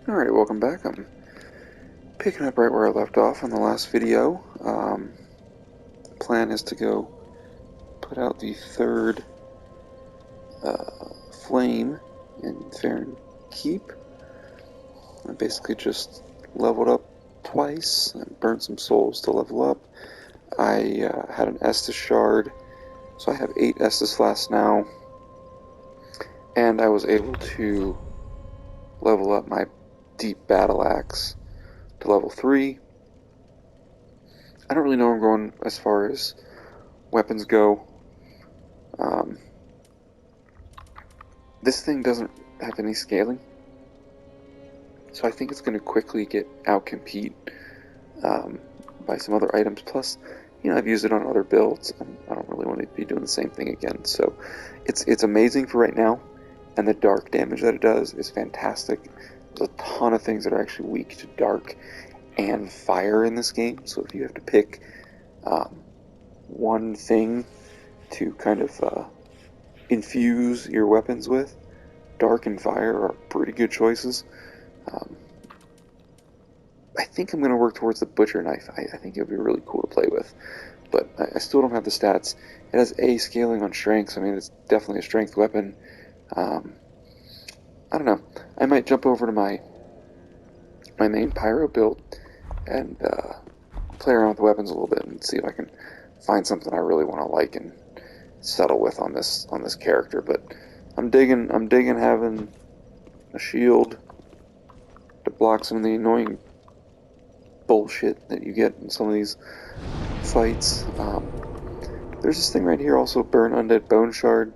Alright, welcome back. I'm picking up right where I left off on the last video. The plan is to go put out the third flame in Farron Keep. I basically just leveled up twice and burned some souls to level up. I had an Estus shard, so I have 8 Estus flasks now, and I was able to level up my deep battle axe to level 3. I don't really know where I'm going as far as weapons go. This thing doesn't have any scaling, so I think it's going to quickly get outcompete by some other items. Plus, you know, I've used it on other builds, and I don't really want to be doing the same thing again. So it's amazing for right now, and the dark damage that it does is fantastic. There's a ton of things that are actually weak to dark and fire in this game, so if you have to pick one thing to kind of infuse your weapons with, dark and fire are pretty good choices. I think I'm going to work towards the butcher knife. I think it would be really cool to play with, but I still don't have the stats. It has A scaling on strength, so I mean it's definitely a strength weapon. I don't know. I might jump over to my main pyro build and play around with the weapons a little bit and see if I can find something I really want to like and settle with on this character. But I'm digging having a shield to block some of the annoying bullshit that you get in some of these fights. There's this thing right here also, burn undead bone shard.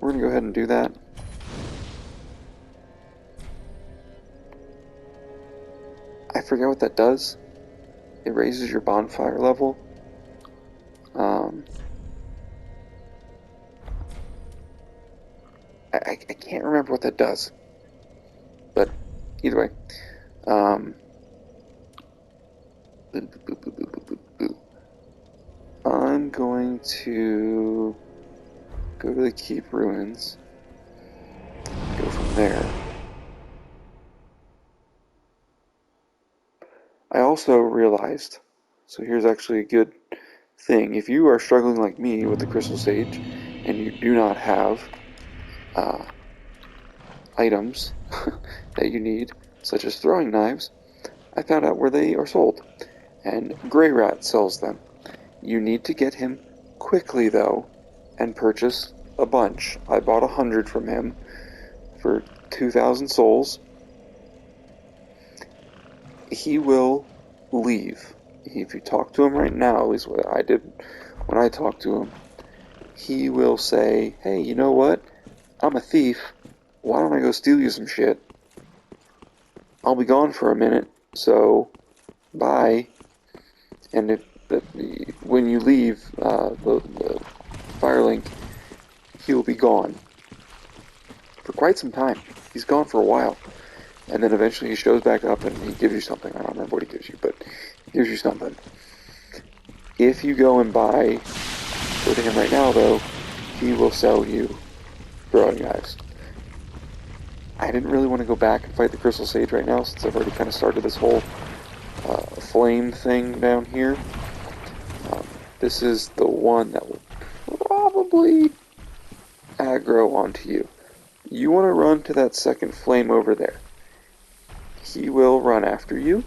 We're gonna go ahead and do that. I forget what that does. It raises your bonfire level. I can't remember what that does. But either way. I'm going to go to the Keep Ruins. Go from there. I also realized, so here's actually a good thing, if you are struggling like me with the Crystal Sage and you do not have items that you need, such as throwing knives, I found out where they are sold, and Grey Rat sells them. You need to get him quickly though and purchase a bunch. I bought 100 from him for 2,000 souls. He will leave. If you talk to him right now, at least what I did when I talked to him, he will say, hey, you know what? I'm a thief. Why don't I go steal you some shit? I'll be gone for a minute, so bye. And when you leave the Firelink, he'll be gone for quite some time. He's gone for a while. And then eventually he shows back up and he gives you something. I don't remember what he gives you, but he gives you something. If you go and go to him right now, though, he will sell you throwing knives. I didn't really want to go back and fight the Crystal Sage right now, since I've already kind of started this whole flame thing down here. This is the one that will probably aggro onto you. You want to run to that second flame over there. He will run after you.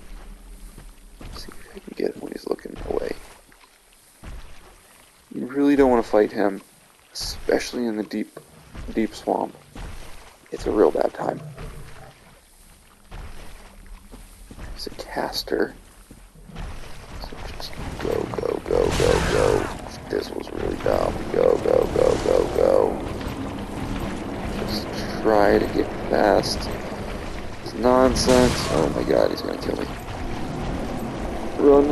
Let's see if I can get him when he's looking away. You really don't want to fight him, especially in the deep swamp. It's a real bad time. He's a caster. So just go. This was really dumb. Go. Just try to get past nonsense. Oh my god, he's gonna kill me. Run.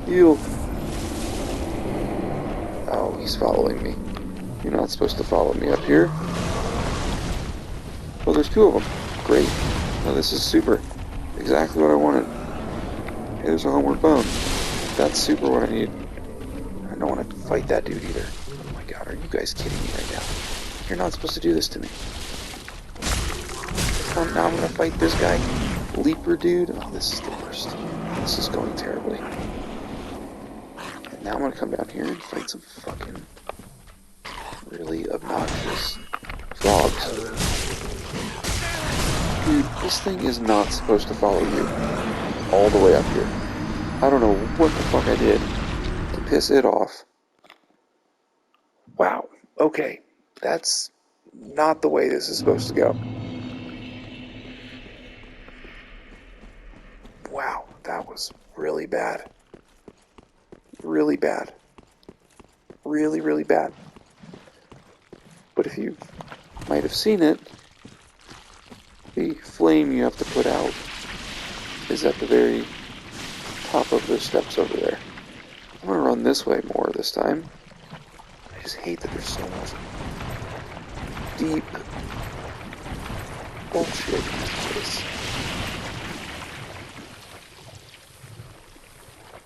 Heal. Oh, he's following me. You're not supposed to follow me up here. Well, there's 2 of them. Great. Now this is super. Exactly what I wanted. Hey, there's a homeward bone. That's super what I need. I don't want to fight that dude either. Oh my god, are you guys kidding me right now? You're not supposed to do this to me. now I'm gonna fight this guy. Leaper dude. Oh, this is the worst. This is going terribly. And now I'm gonna come down here and fight some fucking really obnoxious frogs. Dude, this thing is not supposed to follow you all the way up here. I don't know what the fuck I did to piss it off. Wow. Okay. That's not the way this is supposed to go. Wow. That was really bad. Really bad. Really, really bad. But if you might have seen it, the flame you have to put out is at the very top of the steps over there. I'm gonna run this way more this time. I just hate that there's so much deep bullshit in this place.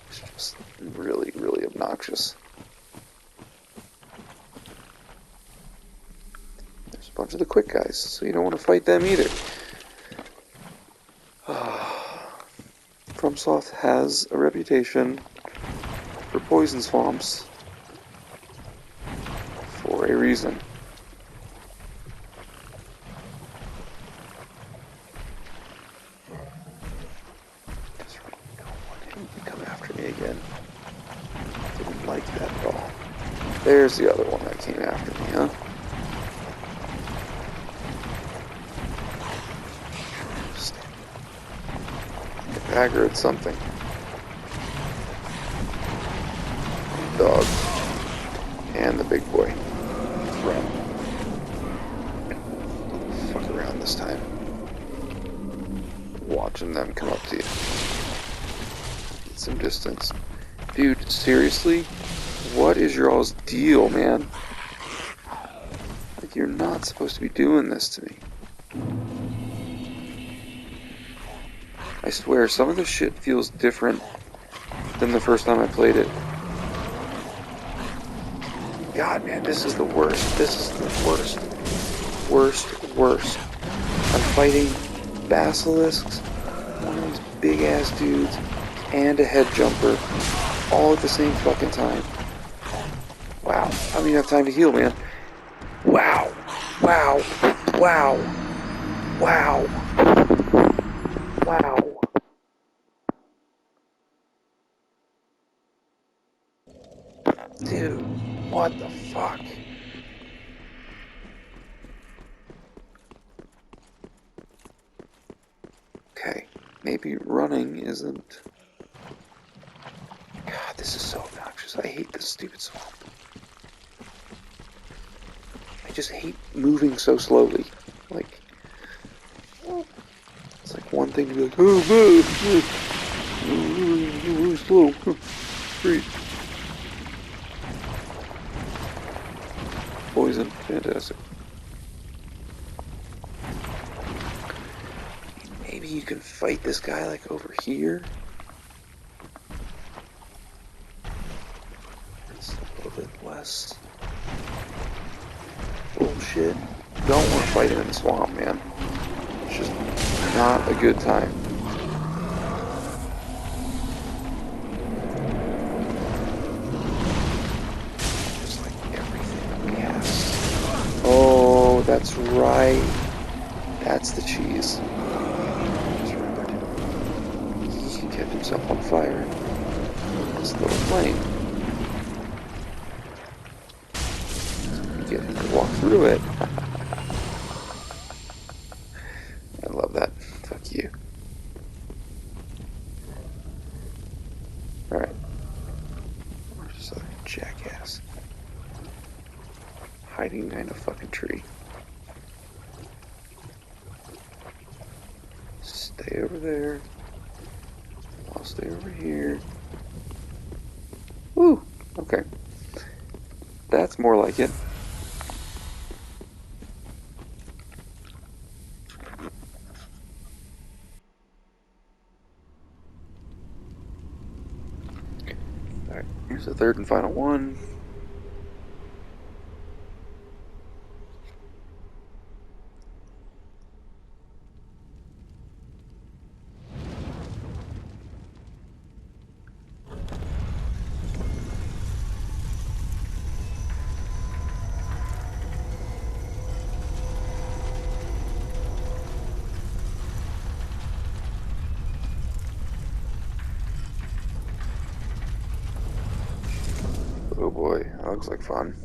It's just really, really obnoxious. There's a bunch of the quick guys, so you don't want to fight them either. FromSoft has a reputation for poison swamps for a reason. Just don't want him to come after me again. Didn't like that at all. There's the other one that came after me, huh? Aggroed something. Dog. And the big boy. Run. Fuck around this time. Watching them come up to you. Get some distance. Dude, seriously? What is your all's deal, man? Like, you're not supposed to be doing this to me. I swear, some of this shit feels different than the first time I played it. God, man, this is the worst. This is the worst. Worst. I'm fighting basilisks, one of these big-ass dudes, and a head jumper, all at the same fucking time. Wow, I don't even have time to heal, man. Wow. Dude, what the fuck? Okay, maybe running isn't... God, this is so obnoxious. I hate this stupid swamp. I just hate moving so slowly. Like, it's like one thing to be like, oh, really slow. Freeze. Poison, fantastic. Maybe you can fight this guy like over here. It's a little bit less bullshit. Don't want to fight him in the swamp, man. It's just not a good time. Just like everything gas. Oh, that's right. That's the cheese. Just remembered. He kept himself on fire in this little flame. Get him to walk through it. I love that. Fuck you. Alright. Where's this other jackass? Hiding behind a fucking tree. Stay over there. I'll stay over here. Woo! Okay. That's more like it. Alright, here's the third and final one. looks like fun.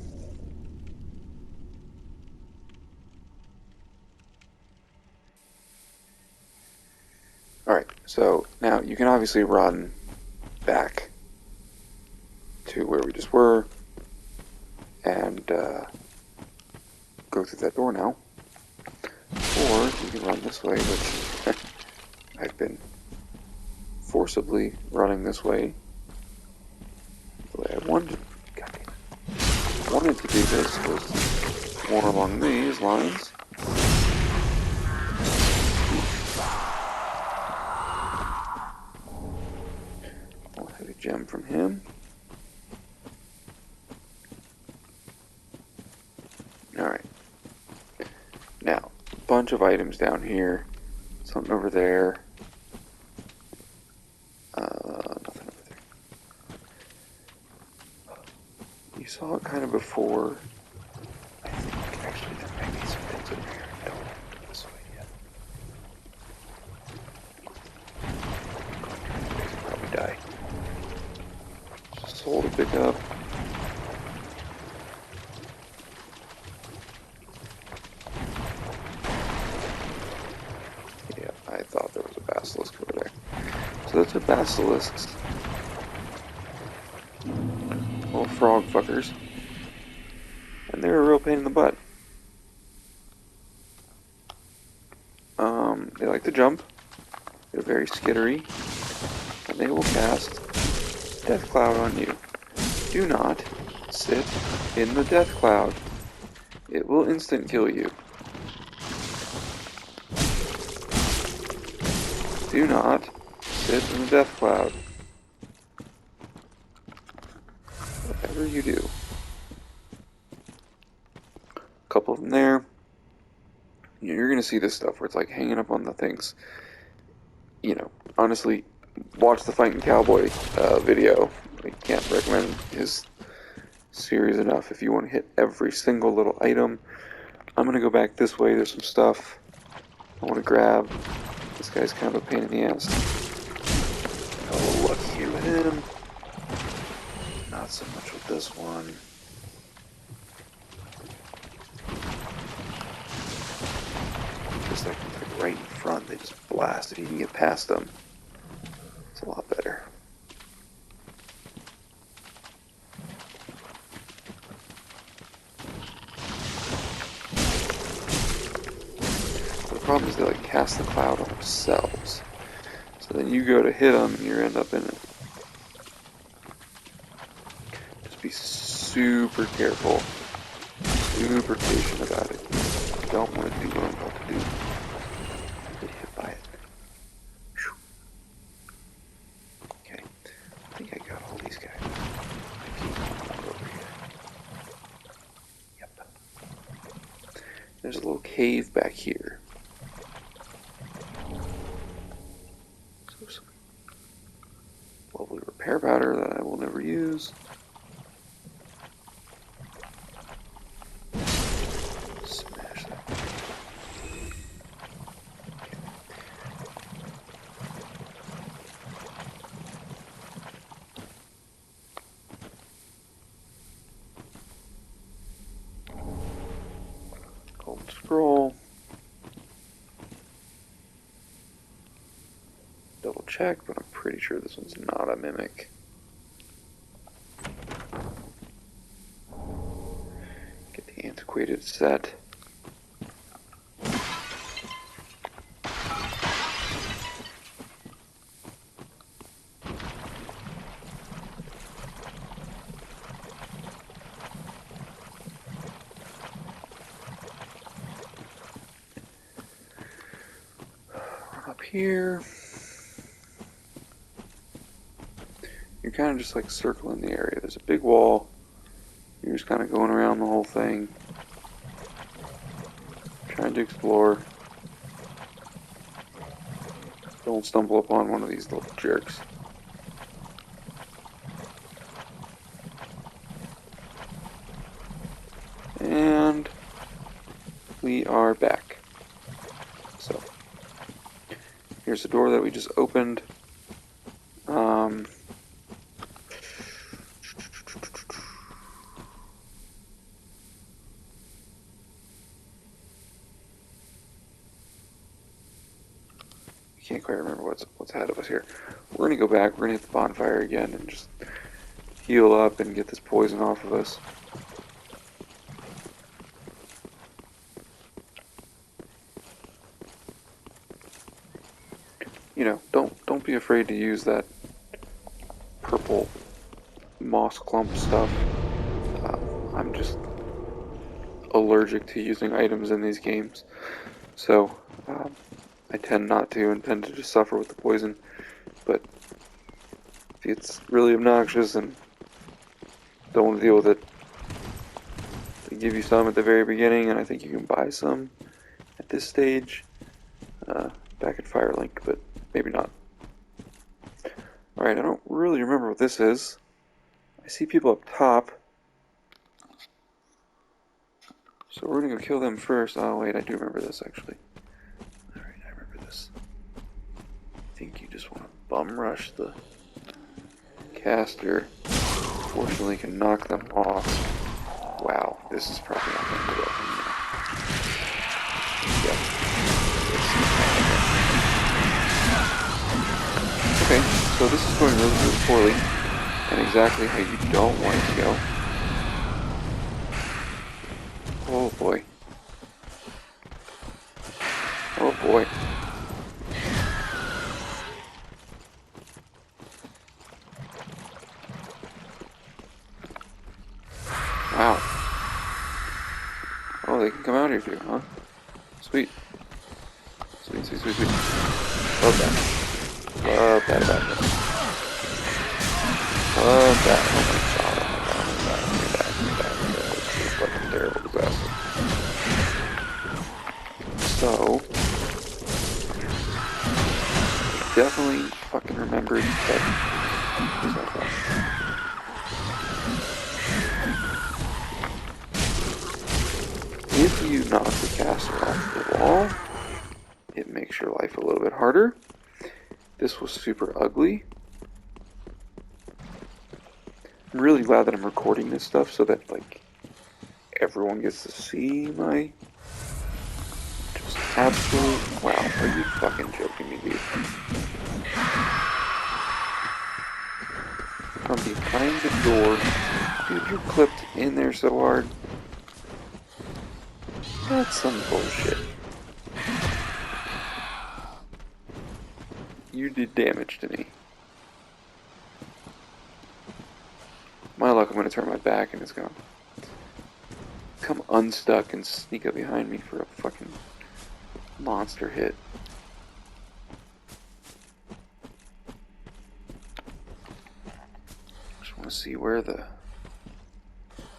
Alright, so now you can obviously run back to where we just were and go through that door now. Or you can run this way, which I've been forcibly running this way. The way I wanted to do this was more along these lines. I'll have a gem from him. Alright. Now, bunch of items down here. Something over there. Nothing over there. You saw it kind of before. I think actually there might be some things over here. I don't want to go this way yet. I'll probably die. Just hold a pick up. Yeah, I thought there was a basilisk over there. So that's what basilisks. Little frog fuckers. And they're a real pain in the butt. They like to jump. They're very skittery. And they will cast Death Cloud on you. Do not sit in the Death Cloud. It will instant kill you. Do not sit in the Death Cloud. Whatever you do. A couple of them there. You're going to see this stuff where it's like hanging up on the things. You know, honestly, watch the Fighting Cowboy video. I can't recommend his series enough if you want to hit every single little item. I'm going to go back this way. There's some stuff I want to grab. This guy's kind of a pain in the ass. Oh, lucky with him. Not so much with this one. Just like right in front, they just blast if you can get past them. It's a lot better. The problem is they like cast the cloud on themselves. So then you go to hit them and you end up in it. Just be super careful. Super patient about it. You don't want to do what I'm about to do. Get hit by it. Okay. I think I got all these guys. Over here. Yep. There's a little cave back here. So some lovely repair powder that I will never use. Smash that. Golden scroll. Double check, but I'm pretty sure this one's not a mimic. Get the antiquated set. Run up here. You're kind of just like circling the area. There's a big wall. You're just kind of going around the whole thing. Trying to explore. Don't stumble upon one of these little jerks. And we are back. So, here's the door that we just opened. can't quite remember what's ahead of us here. We're gonna go back. We're gonna hit the bonfire again and just heal up and get this poison off of us. You know, don't be afraid to use that purple moss clump stuff. I'm just allergic to using items in these games, so I tend not to and tend to just suffer with the poison. But if it's really obnoxious and don't want to deal with it, they give you some at the very beginning, and I think you can buy some at this stage back at Farron, but maybe not. Alright, I don't really remember what this is. I see people up top. So we're gonna go kill them first. Oh wait, I do remember this actually. Alright, I remember this. I think you just want to bum rush the caster. Fortunately, can knock them off. Wow, this is probably not going to go well for me now. Yep. Okay, so this is going really, really poorly, and exactly how you don't want it to go. Oh boy. Oh boy. Wow. Oh, they can come out here too, huh? Sweet. Sweet, sweet, sweet, sweet. Love that. Love that about that. Love that. Oh my god, oh my god, oh my god, oh my god, oh my god, oh my god. This is a fucking terrible disaster. So, definitely fucking remembered that. If you knock the caster off the wall, it makes your life a little bit harder. This was super ugly. I'm really glad that I'm recording this stuff so that, like, everyone gets to see my just absolute... Wow, are you fucking joking me, dude? From behind the door. Dude, you're clipped in there so hard. That's some bullshit. You did damage to me. My luck, I'm going to turn my back and it's going to come unstuck and sneak up behind me for a fucking monster hit. Just want to see where the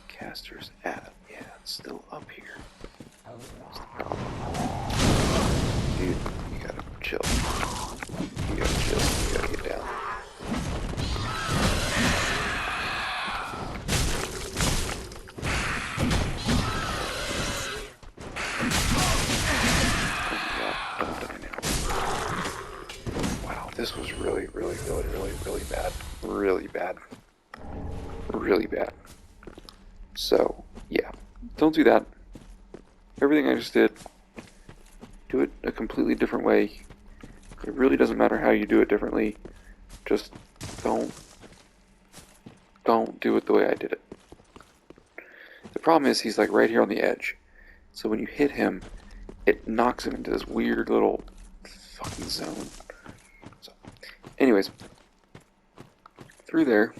caster's at. Yeah, it's still up here. That's the problem. Dude, you gotta chill. You gotta chill. You gotta get down. Don't die now. Wow, this was really, really, really, really, really bad. Really bad. Really bad. So, yeah. Don't do that. Everything I just did, do it a completely different way. It really doesn't matter how you do it differently. Just don't do it the way I did it. The problem is he's like right here on the edge. So when you hit him, it knocks him into this weird little fucking zone. So, anyways, through there.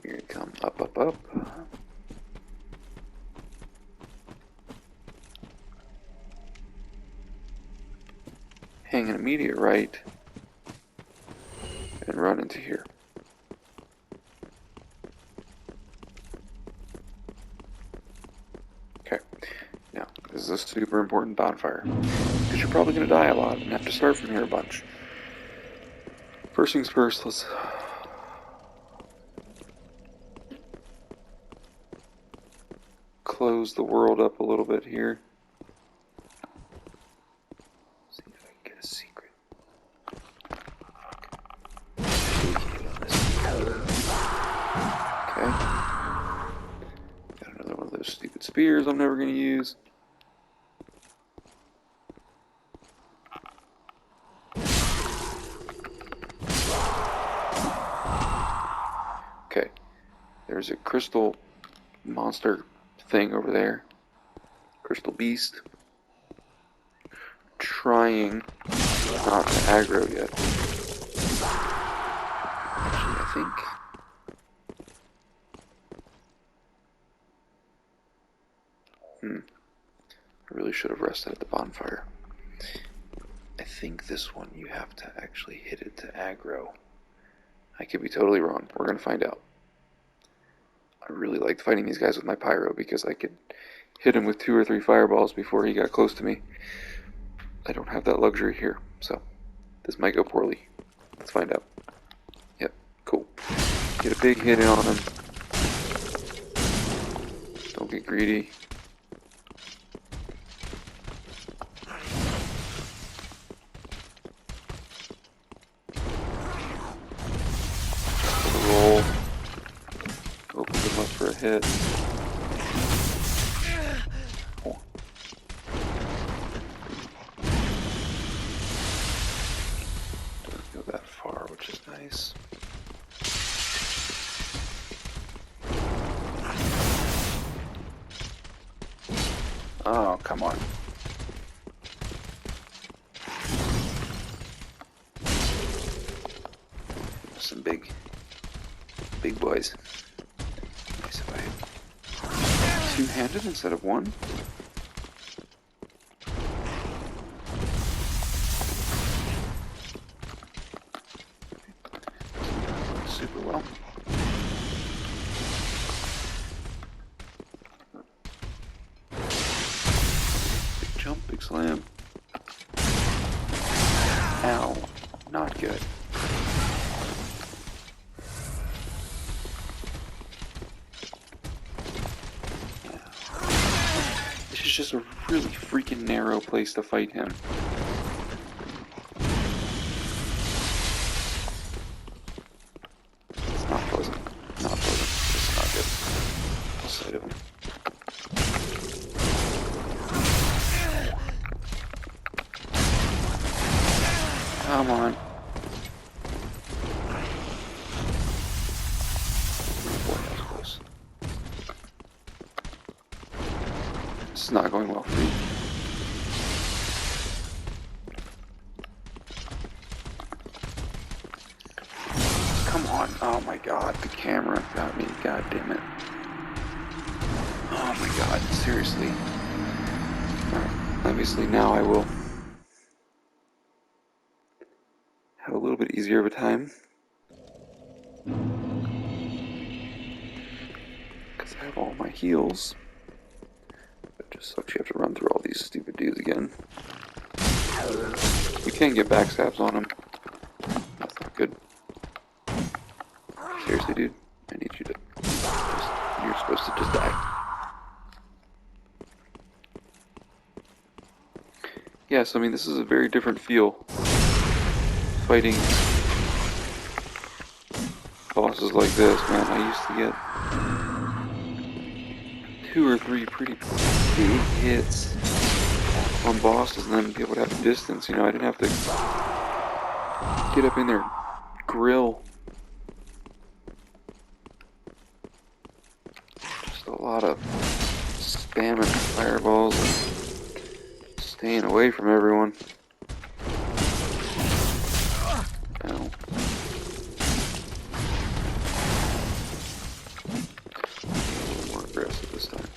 You're gonna come up, up, up. Hang an immediate right. And run into here. Okay. Now, this is a super important bonfire. Because you're probably gonna die a lot and have to start from here a bunch. First things first, let's... close the world up a little bit here. See if I can get a secret. Okay. Got another one of those stupid spears I'm never going to use. crystal monster thing over there. Crystal beast. Trying not to aggro yet. Actually, I think... I really should have rested at the bonfire. I think this one you have to actually hit it to aggro. I could be totally wrong. We're going to find out. I really liked fighting these guys with my pyro because I could hit him with 2 or 3 fireballs before he got close to me. I don't have that luxury here, so this might go poorly. Let's find out. Yep, cool. Get a big hit in on him. Don't get greedy. Roll. Open him up for a hit. Oh. Doesn't go that far, which is nice. Oh, come on. Some big boys. Nice if I had 2-handed instead of 1. Super well. Big jump, big slam. Ow, not good. This is just a really freaking narrow place to fight him. It's not pleasant. Not pleasant. It's not good. The sight of him. Come on. Boy, that was close. This is not going well for me. Come on. Oh my god, the camera got me. God damn it. Oh my god, seriously. Obviously now I will have a little bit easier of a time. Because I have all my heals. It just sucks you have to run through all these stupid dudes again. You can get backstabs on them. That's not good. Seriously, dude, I need you to you're supposed to just die. Yes, I mean, this is a very different feel. Fighting bosses like this, man. I used to get 2 or 3 pretty big hits on bosses and then be able to have distance. You know, I didn't have to get up in their grill. Just a lot of spamming fireballs and staying away from everyone. Ow. A little more aggressive this time.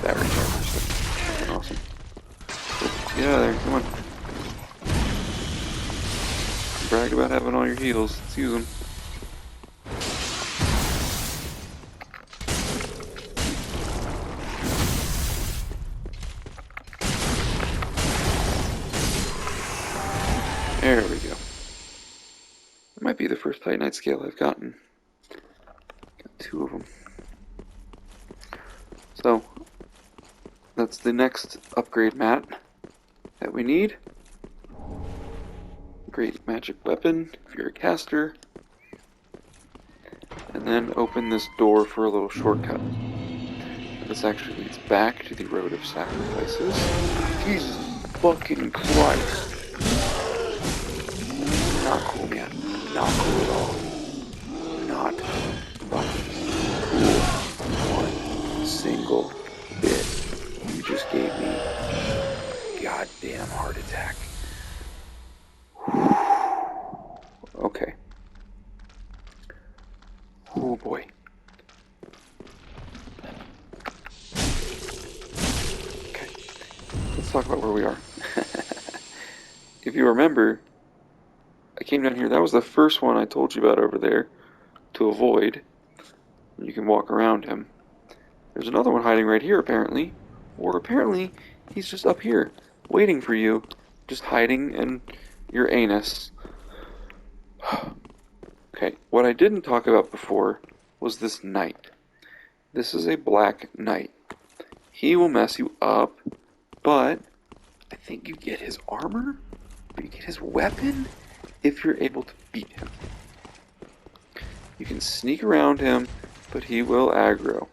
Battery chargers. Awesome. Get out of there, come on. Brag about having all your heals. Let's use them. There we go. That might be the first Titanite scale I've gotten. Got 2 of them. So, that's the next upgrade mat that we need. Great magic weapon if you're a caster. And then open this door for a little shortcut. This actually leads back to the Road of Sacrifices. Jesus fucking Christ. Not cool, man. Not cool at all. Not fucking cool. One single bit. You just gave me a goddamn heart attack. Okay. Oh boy. Okay. Let's talk about where we are. If you remember, I came down here. That was the first one I told you about over there to avoid. You can walk around him. There's another one hiding right here, apparently. Or apparently, he's just up here, waiting for you, just hiding in your anus. Okay, what I didn't talk about before was this knight. This is a black knight. He will mess you up, but I think you get his armor, or you get his weapon, if you're able to beat him. You can sneak around him, but he will aggro.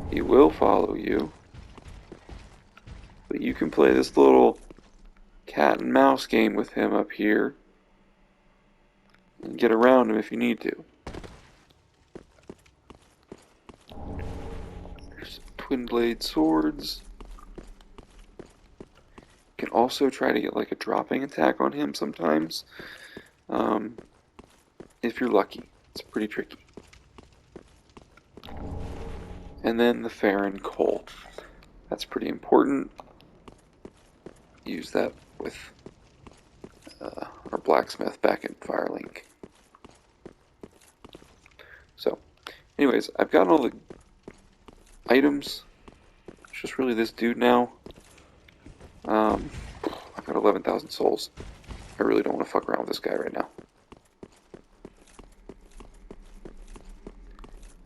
He will follow you, but you can play this little cat and mouse game with him up here and get around him if you need to. There's twin blade swords. You can also try to get like a dropping attack on him sometimes, if you're lucky. It's pretty tricky. And then the Farron coal. That's pretty important. Use that with our blacksmith back in Firelink. So, anyways, I've gotten all the items. It's just really this dude now. I've got 11,000 souls. I really don't want to fuck around with this guy right now.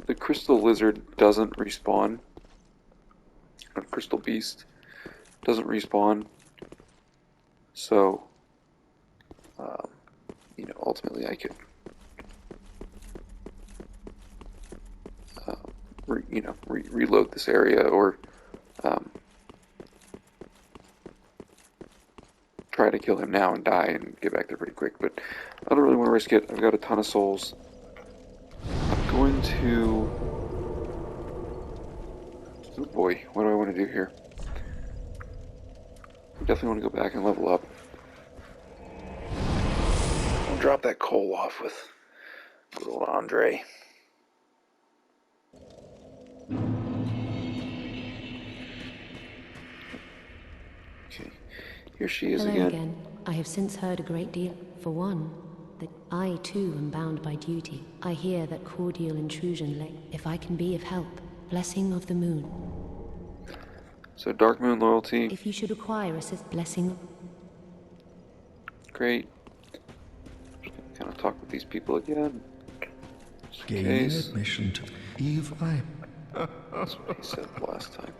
The crystal lizard doesn't respawn. A crystal beast doesn't respawn. So, ultimately I could, reload this area or try to kill him now and die and get back there pretty quick. But I don't really want to risk it. I've got a ton of souls. I'm going to... Oh boy, what do I want to do here? I definitely want to go back and level up. I'll drop that coal off with good old Andre. Okay, here she is again. I have since heard a great deal. For one, that I too am bound by duty. I hear that cordial intrusion lay. If I can be of help, blessing of the moon. So Dark Moon loyalty. If you should require assist, blessing. Great. Just gonna kind of talk with these people again. Gaining admission to Eve. That's what he said last time.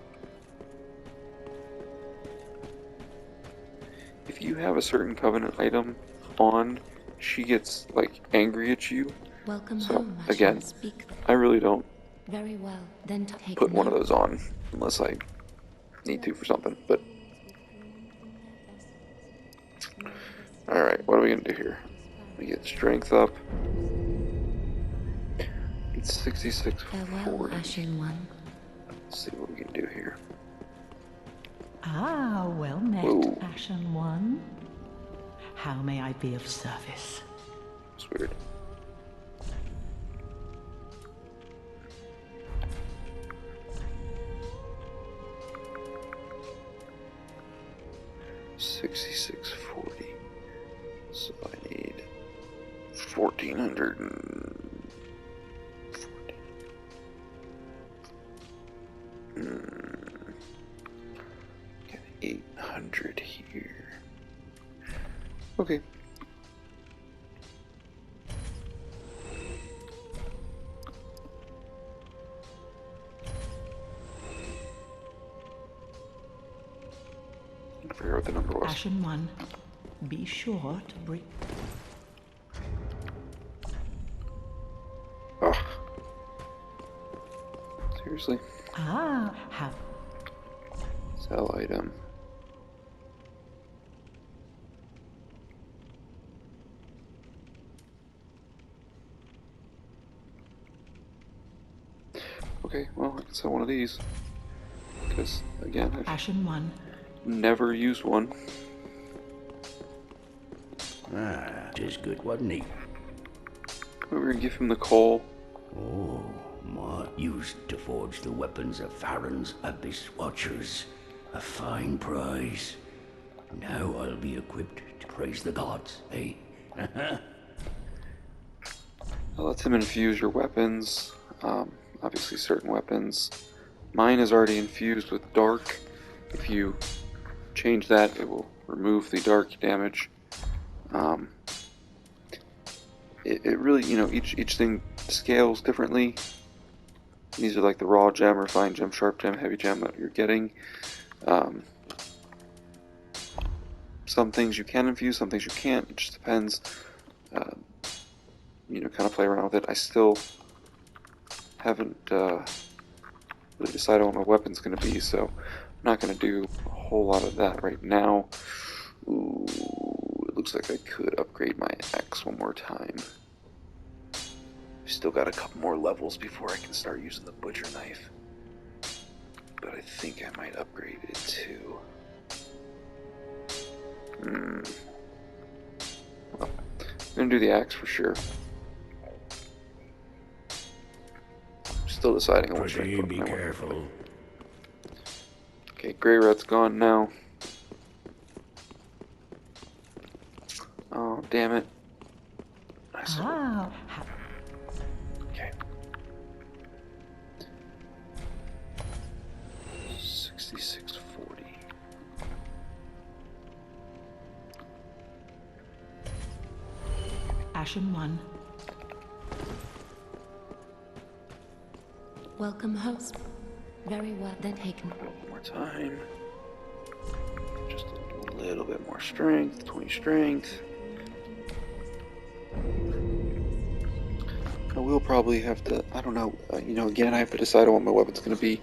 If you have a certain covenant item on, she gets like angry at you. Welcome so home. again, I really don't very well. Then take put one of those on unless I need to for something. But all right, what are we gonna do here? We get strength up. It's 6640. Ashen One. Let's see what we can do here. Ah, well met, Whoa. Ashen One. How may I be of service? It's weird. $66.40. So I need 1,440. Get 800 here. Okay. I forget what the number was. Ashen One, be sure to bring... Ugh. Seriously? Ah, have... Sell item. Okay, well, I can sell one of these. Because, again, I've Ashen one. never used one. Ah, 'tis good, wasn't he? We're gonna give him the coal. Oh, my used to forge the weapons of Farron's Abyss Watchers. A fine prize. Now I'll be equipped to praise the gods, eh? That lets him infuse your weapons. Obviously, certain weapons. Mine is already infused with dark. If you change that, it will remove the dark damage. It really, each thing scales differently. These are like the raw gem, refined gem, sharp gem, heavy gem that you're getting. Some things you can infuse, some things you can't. It just depends. Kind of play around with it. I still haven't really decided what my weapon's going to be, so I'm not going to do a whole lot of that right now. Ooh, it looks like I could upgrade my axe one more time. Still got a couple more levels before I can start using the butcher knife. But I think I might upgrade it too. Well, I'm going to do the axe for sure. Still deciding on which I put Be my weapon. careful. Okay, Grey Rat's gone now. Oh, damn it. I saw it. Ah, Okay. 6640. Ashen one. Welcome, host. Very well then taken. One more time. Just a little bit more strength. 20 strength. I will probably have to, I don't know, again, I have to decide on what my weapon's going to be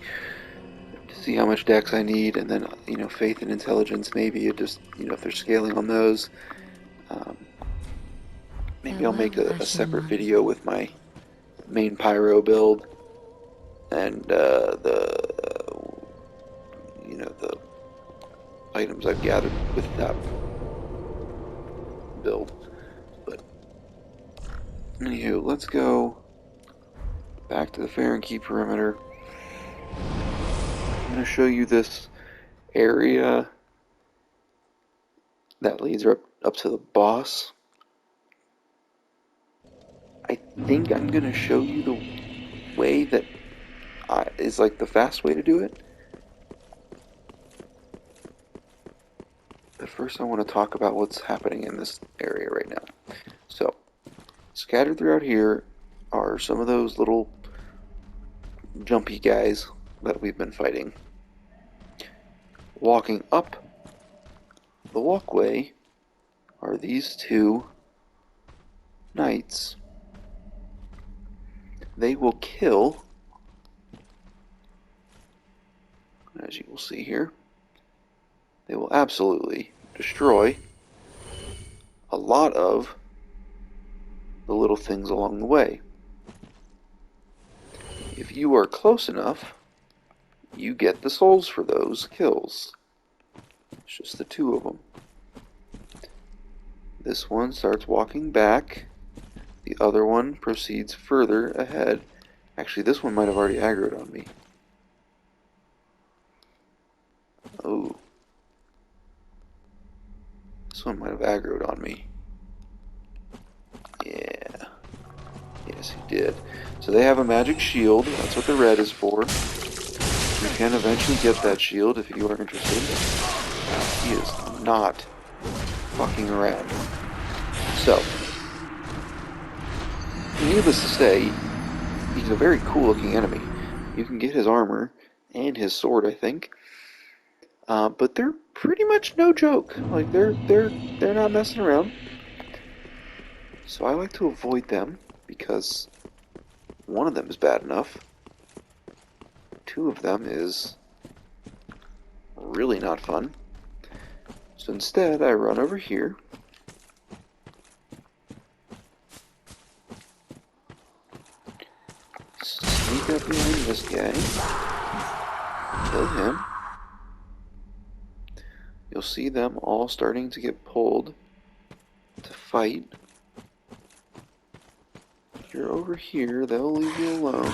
to see how much dex I need, and then, faith and intelligence, maybe, just, if they're scaling on those. Maybe I'll make a separate video with my main pyro build, and the items I've gathered with that build. But anywho, let's go back to the Farron Key perimeter. I'm going to show you this area that leads up to the boss. I think I'm going to show you the way that is like the fast way to do it. But first I want to talk about what's happening in this area right now. So, scattered throughout here are some of those little jumpy guys that we've been fighting. Walking up the walkway are these two knights. They will kill, as you will see here, they will absolutely destroy a lot of the little things along the way. If you are close enough, you get the souls for those kills. It's just the two of them. This one starts walking back. The other one proceeds further ahead. Actually, this one might have already aggroed on me. Oh. This one might have aggroed on me. Yeah. Yes, he did. So they have a magic shield. That's what the red is for. You can eventually get that shield if you are interested. He is not fucking around. So, needless to say, he's a very cool looking enemy. You can get his armor and his sword, I think. But they're pretty much no joke. Like they're not messing around. So I like to avoid them because one of them is bad enough. Two of them is really not fun. So instead I run over here. Sneak sneak up behind this guy. Kill him. You'll see them all starting to get pulled to fight. If you're over here, they'll leave you alone.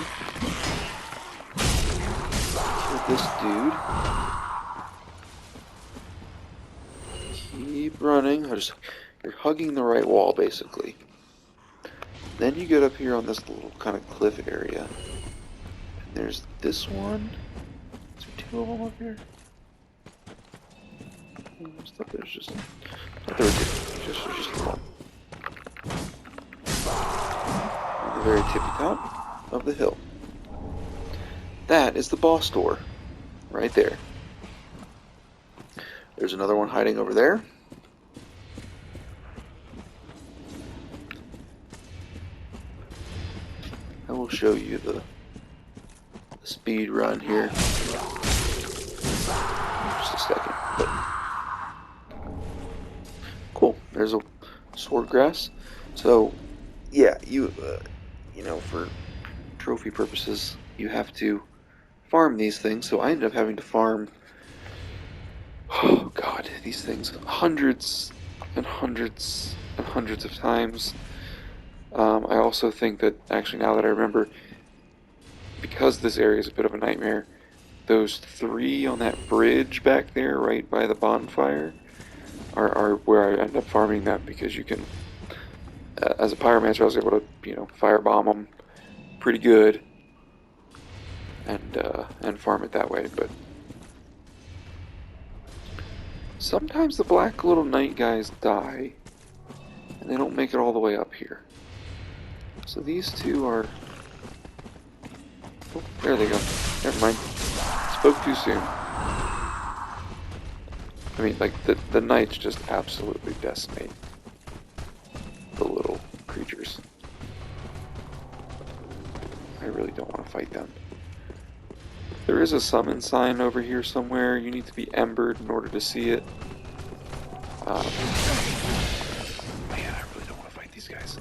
Kill this dude. Keep running. You're hugging the right wall, basically. Then you get up here on this little kind of cliff area. And there's this one. Is there two of them up here? I thought there was just one. On the very tippy top of the hill. That is the boss door. Right there. There's another one hiding over there. I will show you the speed run here. Just a second. But cool. There's a sword grass. So, yeah, you know, for trophy purposes, you have to farm these things. So I ended up having to farm, oh god, these things hundreds and hundreds and hundreds of times. I also think that, actually, now that I remember, because this area is a bit of a nightmare, those three on that bridge back there, right by the bonfire, are where I end up farming them, because you can, as a pyromancer, I was able to, you know, firebomb them pretty good, and farm it that way. But sometimes the black little night guys die, and they don't make it all the way up here. So these two are... Oh, there they go. Never mind. Spoke too soon. I mean, like, the knights just absolutely decimate the little creatures. I really don't want to fight them. There is a summon sign over here somewhere. You need to be embered in order to see it. Man, I really don't want to fight these guys.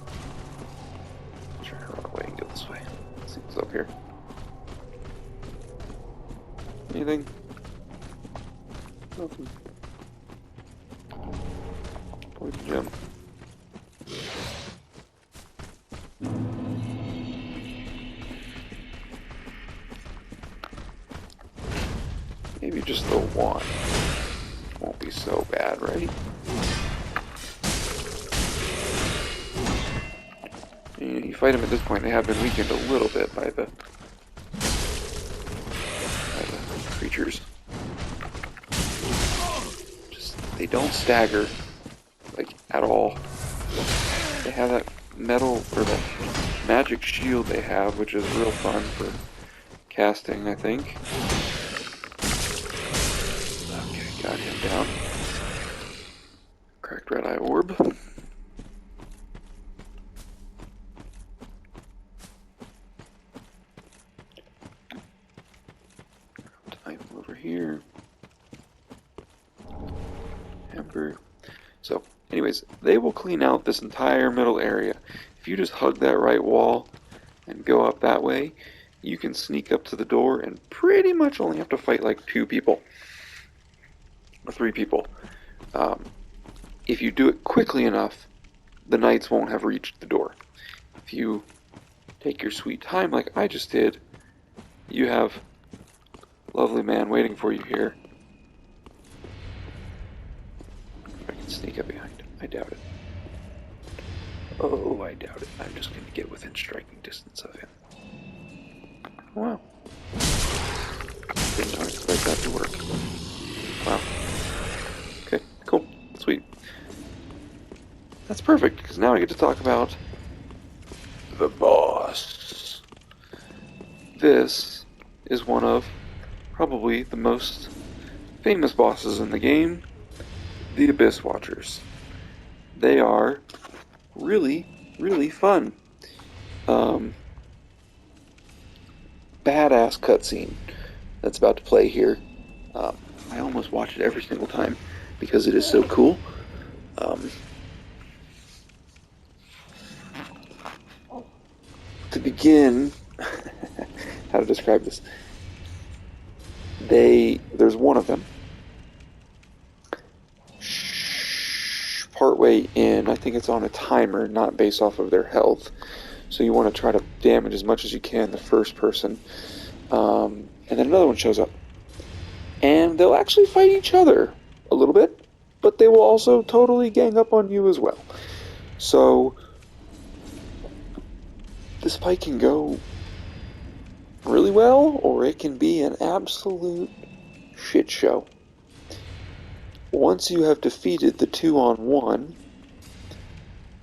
I'm trying to run away and go this way. Let's see what's up here. Anything? Nothing. Poison gem. Maybe just the one. Won't be so bad, right? You fight them at this point, they have been weakened a little bit by the creatures. Just, they don't stagger, like, at all. They have that metal, or that magic shield they have, which is real fun for casting, I think. Okay, got him down. Cracked red eye orb. Time over here. Ember. So, anyways, they will clean out this entire middle area. If you just hug that right wall and go up that way, you can sneak up to the door and pretty much only have to fight like 2 people. Or 3 people. If you do it quickly enough, the knights won't have reached the door. If you take your sweet time like I just did, you have a lovely man waiting for you here. I can sneak up behind him. I doubt it. Oh, I doubt it. I'm just going to get within striking distance of him. Wow. Did not expect that to work. Wow. Okay, cool. Sweet. That's perfect, because now I get to talk about the boss. This is one of probably the most famous bosses in the game, the Abyss Watchers. They are really, really fun. Badass cutscene that's about to play here. I almost watch it every single time because it is so cool. To begin, how to describe this. There's one of them. Partway in, I think it's on a timer, not based off of their health. So you want to try to damage as much as you can the first person. And then another one shows up. And they'll actually fight each other a little bit, but they will also totally gang up on you as well. So this fight can go really well, or it can be an absolute shit show. Once you have defeated the 2-on-1,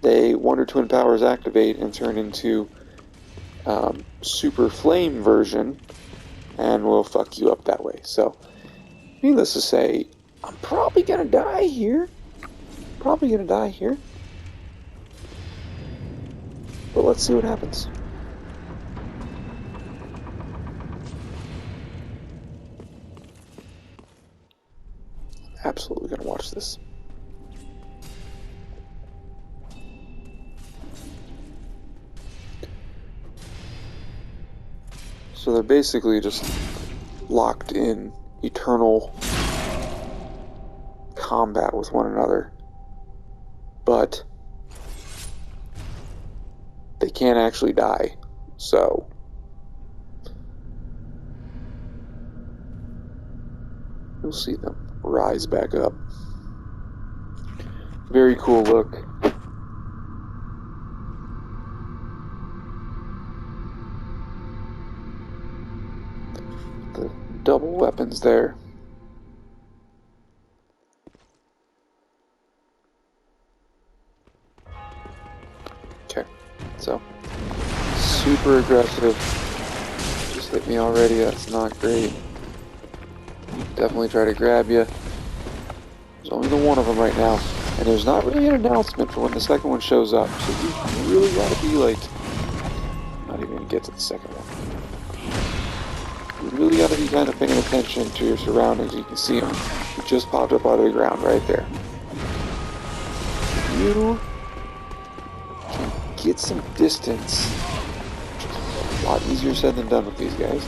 they Wonder Twin powers activate and turn into Super Flame version, and will fuck you up that way. So, needless to say, I'm probably gonna die here. But let's see what happens. Absolutely gonna watch this. So they're basically just locked in eternal combat with one another, but they can't actually die. So you'll see them rise back up. Very cool look. The double weapons there. Okay, so super aggressive. Just hit me already, that's not great. Definitely try to grab you. There's only the one of them right now. And there's not really an announcement for when the second one shows up. So you really gotta be like, not even gonna get to the second one. You really gotta be kind of paying attention to your surroundings. You can see them. He just popped up out of the ground right there. You can get some distance. A lot easier said than done with these guys.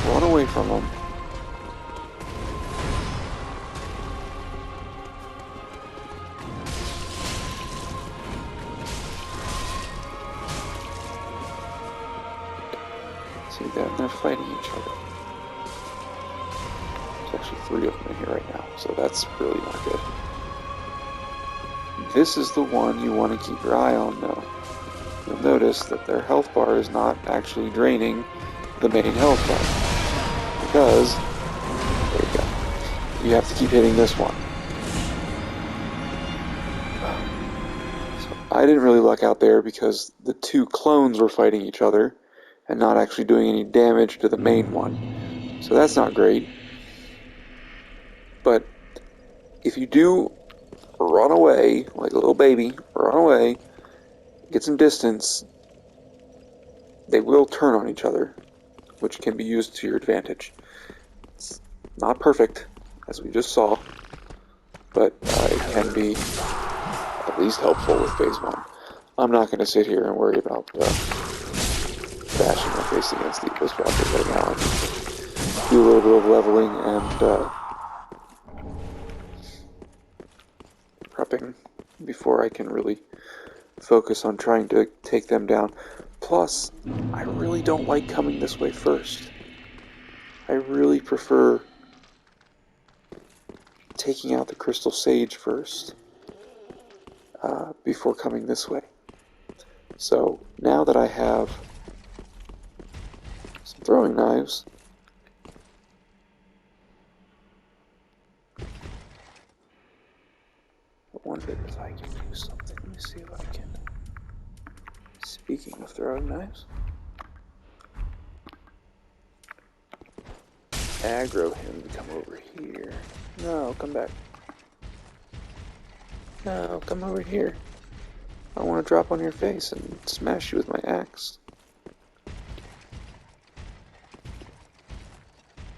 Run away from them. See that? They're fighting each other. There's actually 3 of them in here right now, so that's really not good. This is the one you want to keep your eye on, though. You'll notice that their health bar is not actually draining the main health bar. Because, there you go. You have to keep hitting this one. So I didn't really luck out there because the 2 clones were fighting each other and not actually doing any damage to the main one. So that's not great. But if you do run away, like a little baby, run away, get some distance, they will turn on each other, which can be used to your advantage. It's not perfect, as we just saw, but it can be at least helpful with phase 1. I'm not going to sit here and worry about bashing my face against the Ghost Walkers right now. I can do a little bit of leveling and prepping before I can really focus on trying to take them down. Plus, I really don't like coming this way first. I really prefer taking out the Crystal Sage first before coming this way. So now that I have some throwing knives, I wonder if I can do something. Let me see if I can. Speaking of throwing knives, aggro him to come over here. No, come back. No, come over here. I want to drop on your face and smash you with my axe.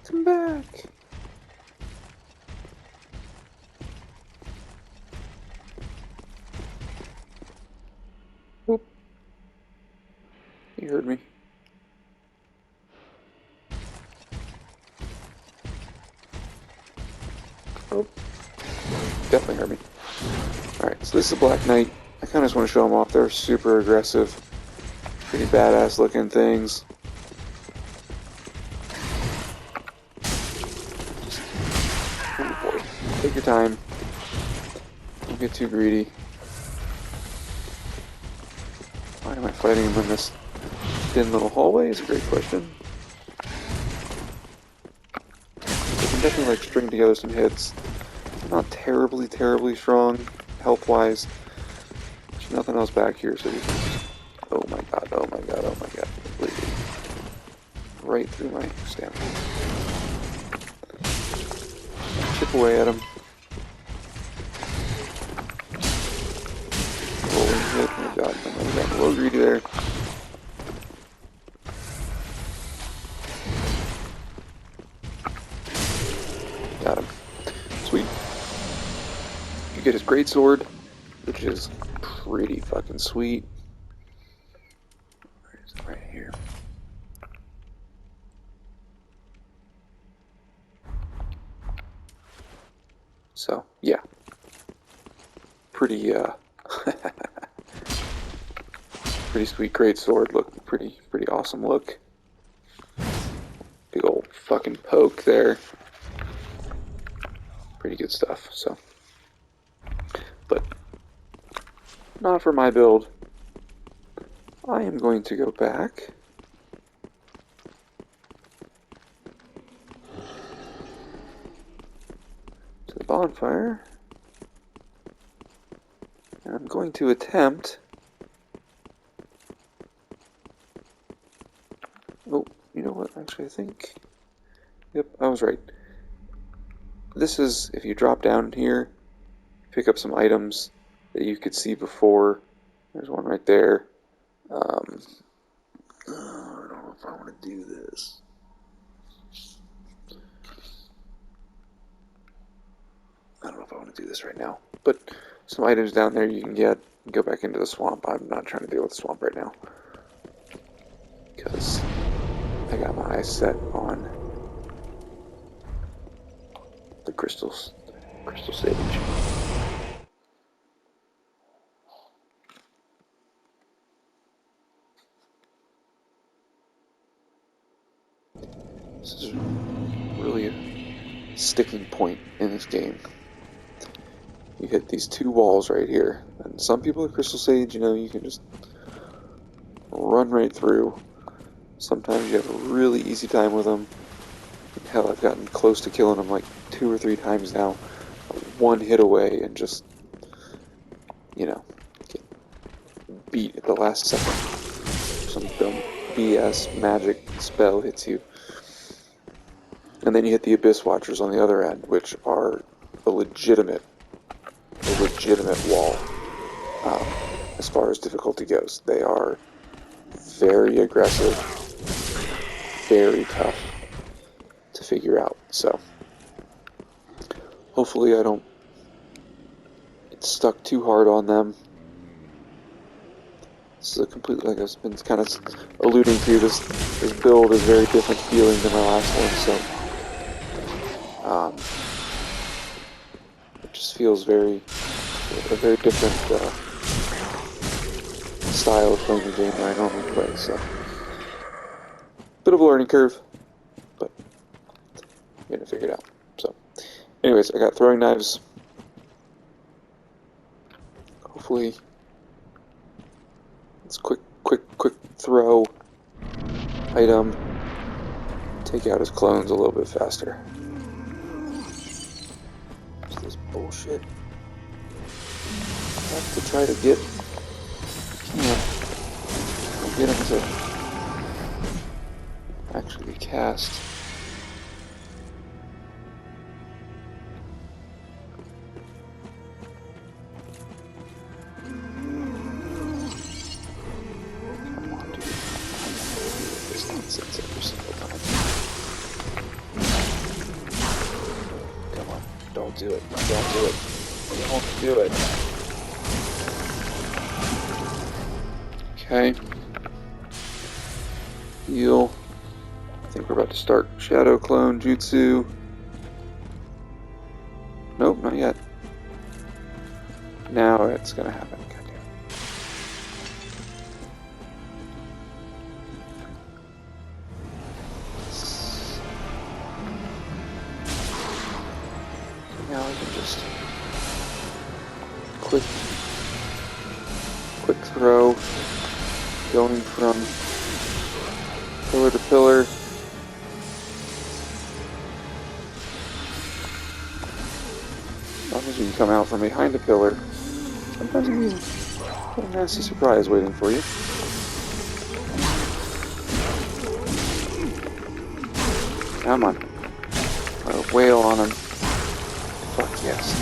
Come back. You heard me. Oh. Definitely heard me. Alright, so this is a Black Knight. I kind of just want to show them off. They're super aggressive. Pretty badass looking things. Oh boy. Take your time. Don't get too greedy. Why am I fighting him in this thin little hallway is a great question. We can definitely like string together some hits. Not terribly, terribly strong health-wise. There's nothing else back here, so we can just... Oh my god, oh my god, oh my god. Completely. Right through my stamina. Chip away at him. Rolling hit, oh my god, I got a little greedy there. Got him. Sweet. You get his greatsword, which is pretty fucking sweet. Where is it? Right here. So, yeah. Pretty, pretty sweet greatsword look. Pretty awesome look. Big old fucking poke there. Pretty good stuff, so. But not for my build. I am going to go back to the bonfire, and I'm going to attempt... Oh, you know what, actually I think... Yep, I was right. This is, if you drop down here, pick up some items that you could see before. There's one right there. I don't know if I want to do this. I don't know if I want to do this right now. But some items down there you can get. Go back into the swamp. I'm not trying to deal with the swamp right now. Because I got my eyes set on the crystal sage. This is really a sticking point in this game. You hit these two walls right here, and some people at Crystal Sage, you know, you can just run right through. Sometimes you have a really easy time with them. Hell, I've gotten close to killing them like 2 or 3 times now. One hit away and just, you know, get beat at the last second. Some dumb BS magic spell hits you. And then you hit the Abyss Watchers on the other end, which are a legitimate wall as far as difficulty goes. They are very aggressive, very tough to figure out. So hopefully I don't get stuck too hard on them. This is a completely, like I've been kind of alluding to, this build is very different feeling than my last one, so it just feels a very different style of playing the game that I normally play, so bit of a learning curve, but I'm gonna figure it out. So anyways, I got throwing knives. Hopefully it's quick throw item, take out his clones a little bit faster. What's this bullshit? I have to try to get him to actually cast. Come on, dude. This nonsense every single time. Come on, don't do it. Don't do it. Don't do it. Okay. Heal. I think we're about to start Shadow Clone Jutsu. Nope, not yet. Now it's gonna happen. Goddamn. Now I can just quick throw, going from pillar to pillar. Sometimes you can come out from behind a pillar. Sometimes you can a nasty surprise waiting for you. Come on. Wail on him. Fuck yes.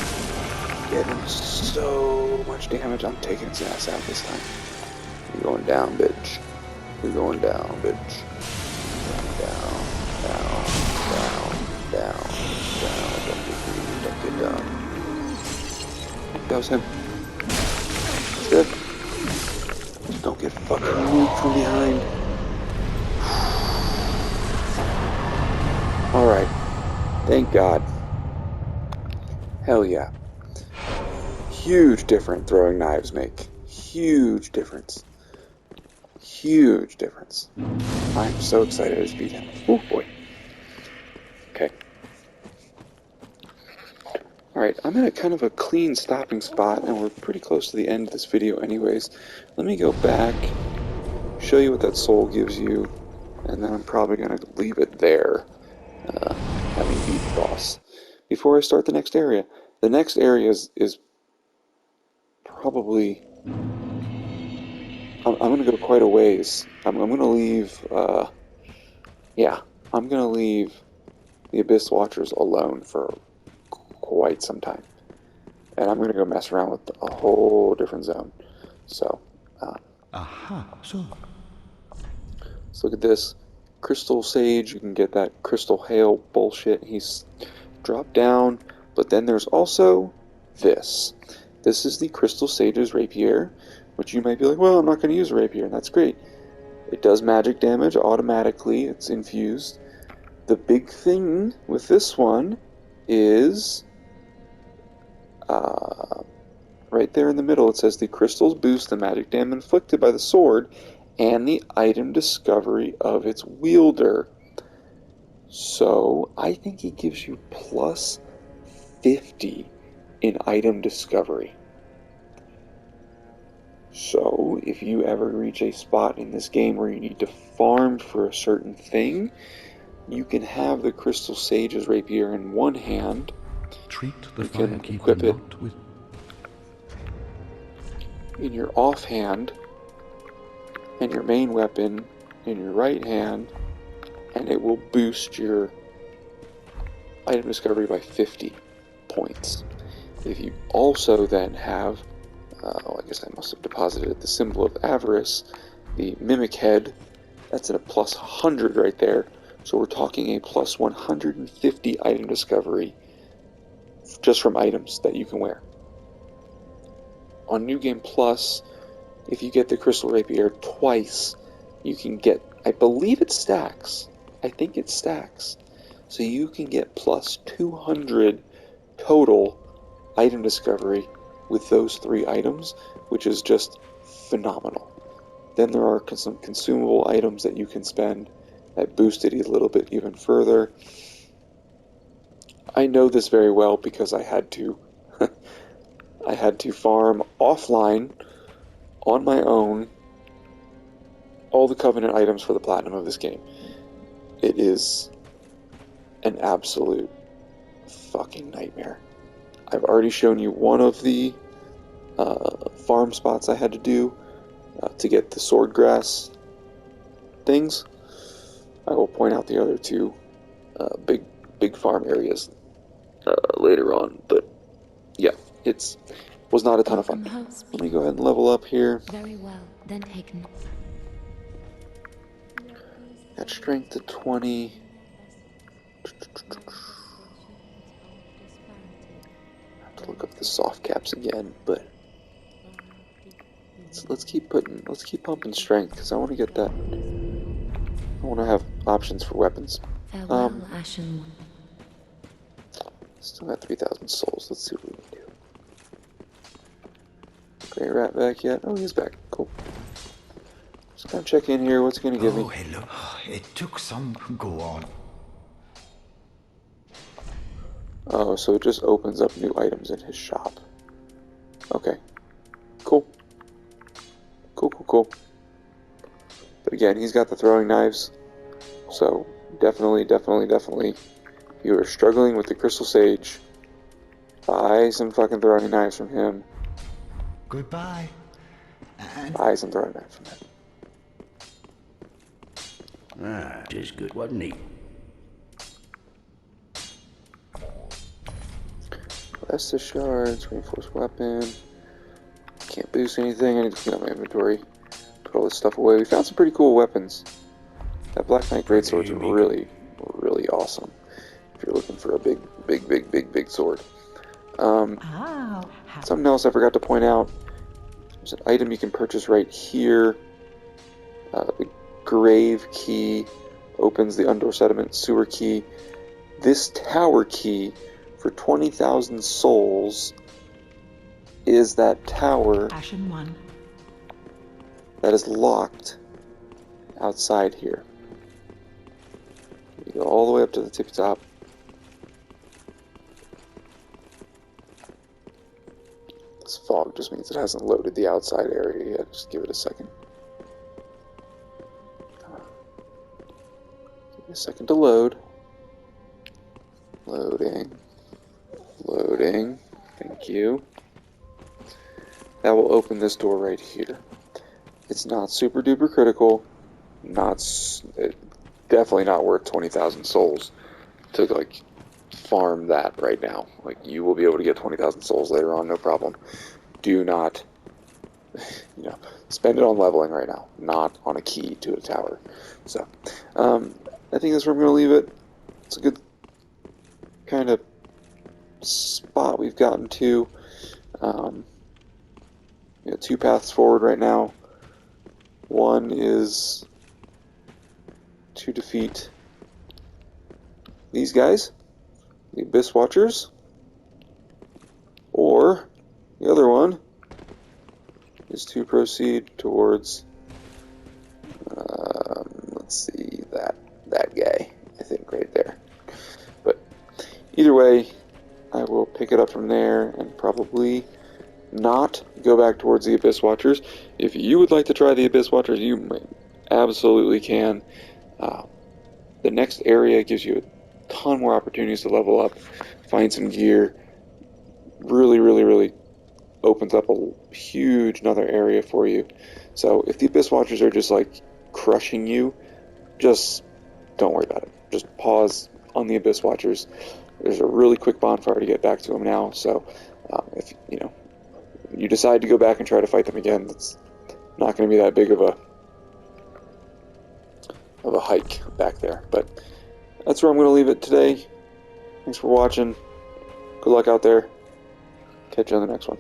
Getting so much damage. I'm taking his ass out this time. You're going down, bitch. You're going down, bitch. Down, down, down, down, down. Don't get greedy. Don't get down. That was him. That's it. Just don't get fucking nuked from behind. Alright. Thank God. Hell yeah. Huge difference throwing knives make. Huge difference. Huge difference. I'm so excited to beat him. Oh boy. Okay. Alright, I'm in a kind of a clean stopping spot, and we're pretty close to the end of this video anyways. Let me go back, show you what that soul gives you, and then I'm probably going to leave it there, having beat the boss. Before I start the next area. The next area is probably... I'm going to go quite a ways. I'm going to leave... yeah, I'm going to leave the Abyss Watchers alone for quite some time. And I'm going to go mess around with a whole different zone. So, So let's look at this. Crystal Sage, you can get that Crystal Hail bullshit. He's dropped down. But then there's also this. This is the Crystal Sage's Rapier, which you might be like, well, I'm not going to use a Rapier, and that's great. It does magic damage automatically. It's infused. The big thing with this one is... right there in the middle, it says the crystals boost the magic damage inflicted by the sword and the item discovery of its wielder. So, I think it gives you plus 50 in item discovery. So, if you ever reach a spot in this game where you need to farm for a certain thing, you can have the Crystal Sage's Rapier in one hand. treat the You can firekeeper equip it not with in your offhand and your main weapon in your right hand, and it will boost your item discovery by 50 points. If you also then have, I guess I must have deposited the symbol of avarice, the mimic head, that's at a plus 100 right there, so we're talking a plus 150 item discovery just from items that you can wear. On New Game Plus, if you get the Crystal Rapier twice, you can get, I believe it stacks. I think it stacks. So you can get plus 200 total item discovery with those 3 items, which is just phenomenal. Then there are some consumable items that you can spend that boost it a little bit even further. I know this very well because I had to I had to farm offline on my own all the Covenant items for the platinum of this game. It is an absolute fucking nightmare. I've already shown you one of the farm spots I had to do to get the swordgrass things. I will point out the other 2 big farm areas later on, but yeah, was not a ton of fun. Let me go ahead and level up here. Very well, then taken. Got strength to 20. I have to look up the soft caps again, but let's keep pumping strength because I want to get that I want to have options for weapons. Farewell, Ashen One. Still got 3,000 souls. Let's see what we can do. Grey Rat back yet? Oh, he's back. Cool. Just gonna check in here. What's he gonna give me? Oh, hello. It took some. Go on. Oh, so it just opens up new items in his shop. Okay. Cool. Cool. But again, he's got the throwing knives. So definitely, if you are struggling with the Crystal Sage, buy some fucking throwing knives from him. Goodbye. And Buy some throwing knives from him. Ah, tis good, wasn't he? Estus shards, reinforced weapon. Can't boost anything. I need to clean up my inventory. Put all this stuff away. We found some pretty cool weapons. That Black Knight Greatsword's really awesome. If you're looking for a big sword. Something else I forgot to point out. There's an item you can purchase right here. The Grave Key opens the Undor Sediment Sewer Key. This Tower Key for 20,000 souls is that tower Ashen One. that is locked outside here. You go all the way up to the tippy top. This fog just means it hasn't loaded the outside area yet. Just give it a second. Give it a second to load. Loading. Thank you. That will open this door right here. It's not super duper critical. Definitely not worth 20,000 souls to like farm that right now. Like, you will be able to get 20,000 souls later on, no problem. Do not, spend it on leveling right now, not on a key to a tower. So, I think that's where I'm going to leave it. It's a good kind of spot we've gotten to. Two paths forward right now. One is to defeat these guys, the Abyss Watchers, or the other one is to proceed towards, let's see, that guy, I think, right there. But either way, I will pick it up from there and probably not go back towards the Abyss Watchers. If you would like to try the Abyss Watchers, you absolutely can. The next area gives you a ton more opportunities to level up, find some gear. Really opens up a huge another area for you. So if the Abyss Watchers are just like crushing you, just don't worry about it. Just pause on the Abyss Watchers. There's a really quick bonfire to get back to them now. So if you decide to go back and try to fight them again, it's not going to be that big of a hike back there. But that's where I'm going to leave it today. Thanks for watching. Good luck out there. Catch you on the next one.